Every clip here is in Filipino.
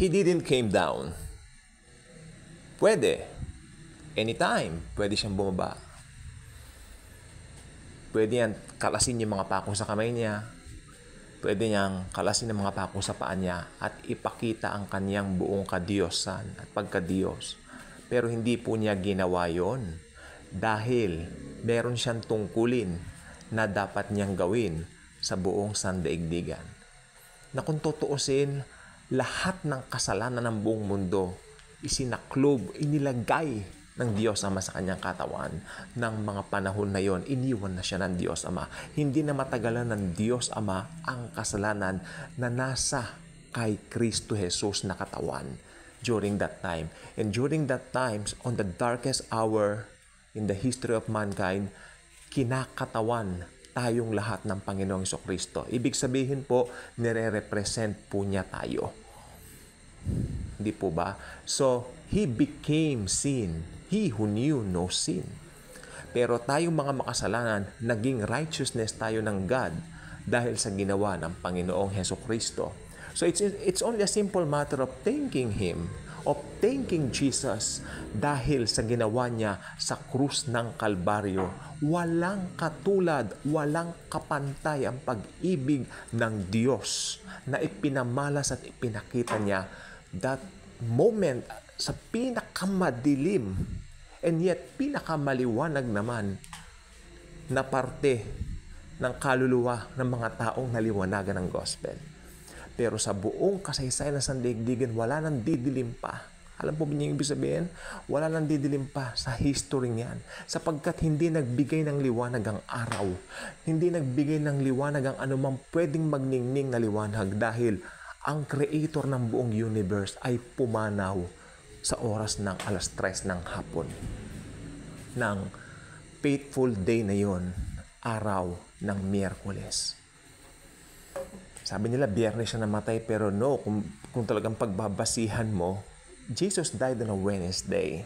He didn't came down. Pwede. Anytime, pwede siyang bumaba. Pwede yan kalasin yung mga pako sa kamay niya. Pwede niyang kalasin ang mga pako sa paa niya at ipakita ang kanyang buong kadiyosan at pagkadiyos. Pero hindi po niya ginawa yon dahil meron siyang tungkulin na dapat niyang gawin sa buong sandaigdigan. Na kung tutuusin, lahat ng kasalanan ng buong mundo isinaklob, inilagay ng Diyos Ama sa kanyang katawan. Ng mga panahon na yon, iniwan na siya ng Diyos Ama. Hindi na matagalan ng Diyos Ama ang kasalanan na nasa kay Kristo Jesus na katawan during that time. And during that time, on the darkest hour in the history of mankind, kinakatawan tayong lahat ng Panginoong Jesucristo. Ibig sabihin po, nire-represent po niya tayo. Hindi po ba? So, He became sin. He who knew no sin. Pero tayong mga makasalanan, naging righteousness tayo ng God dahil sa ginawa ng Panginoong Jesucristo. So, it's only a simple matter of thanking Him, of thanking Jesus dahil sa ginawa niya sa krus ng Kalbaryo. Walang katulad, walang kapantay ang pag-ibig ng Diyos na ipinamalas at ipinakita niya that moment sa pinakamadilim and yet pinakamaliwanag naman na parte ng kaluluwa ng mga taong naliwanagan ng gospel. Pero sa buong kasaysayan ng sandaigdigan, wala nang didilim pa. Alam po ba niyo yung ibig sabihin? Wala nang didilim pa sa history niyan. Sapagkat hindi nagbigay ng liwanag ang araw. Hindi nagbigay ng liwanag ang anumang pwedeng magningning na liwanag dahil ang creator ng buong universe ay pumanaw sa oras ng 3:00 ng hapon. Ng faithful day na yon, araw ng Miyerkules. Sabi nila, Biyernes siya namatay, pero no, kung talagang pagbabasihan mo, Jesus died on a Wednesday.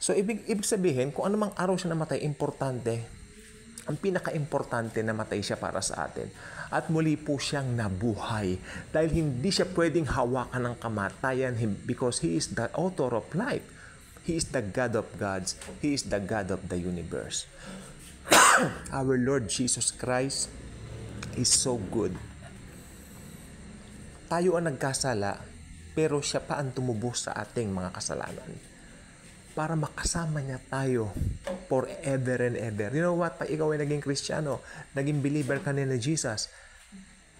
So, ibig sabihin, kung anumang araw siya namatay, importante, ang pinaka-importante na matay siya para sa atin. At muli po siyang nabuhay. Dahil hindi siya pwedeng hawakan ng kamatayan because He is the author of life. He is the God of gods. He is the God of the universe. Our Lord Jesus Christ is so good. Tayo ang nagkasala, pero siya pa ang tumubos sa ating mga kasalanan para makasama niya tayo forever and ever. You know what? Pag ikaw ay naging Kristiyano, naging believer ka na Jesus,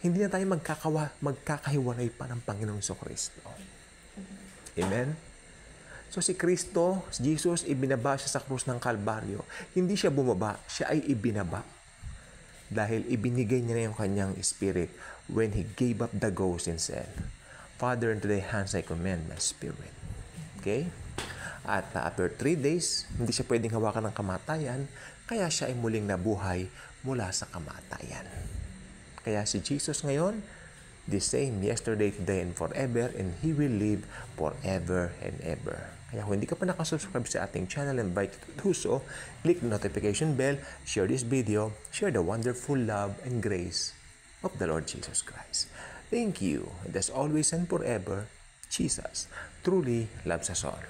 hindi na tayo magkakahiwalay pa ng Panginoong Jesucristo. Amen? So si Kristo, Jesus, ibinaba siya sa krus ng Kalbaryo. Hindi siya bumaba, siya ay ibinaba. Dahil ibinigay niya na yung kanyang spirit when He gave up the ghost and said, Father, into thy hands I commend my spirit. Okay? At after 3 days, hindi siya pwedeng hawakan ng kamatayan, kaya siya ay muling nabuhay mula sa kamatayan. Kaya si Jesus ngayon, the same yesterday, today, and forever, and He will live forever and ever. Kaya kung hindi ka pa nakasubscribe sa ating channel, invite you to do so. Click the notification bell, share this video, share the wonderful love and grace of the Lord Jesus Christ. Thank you. And as always and forever, Jesus truly loves us all.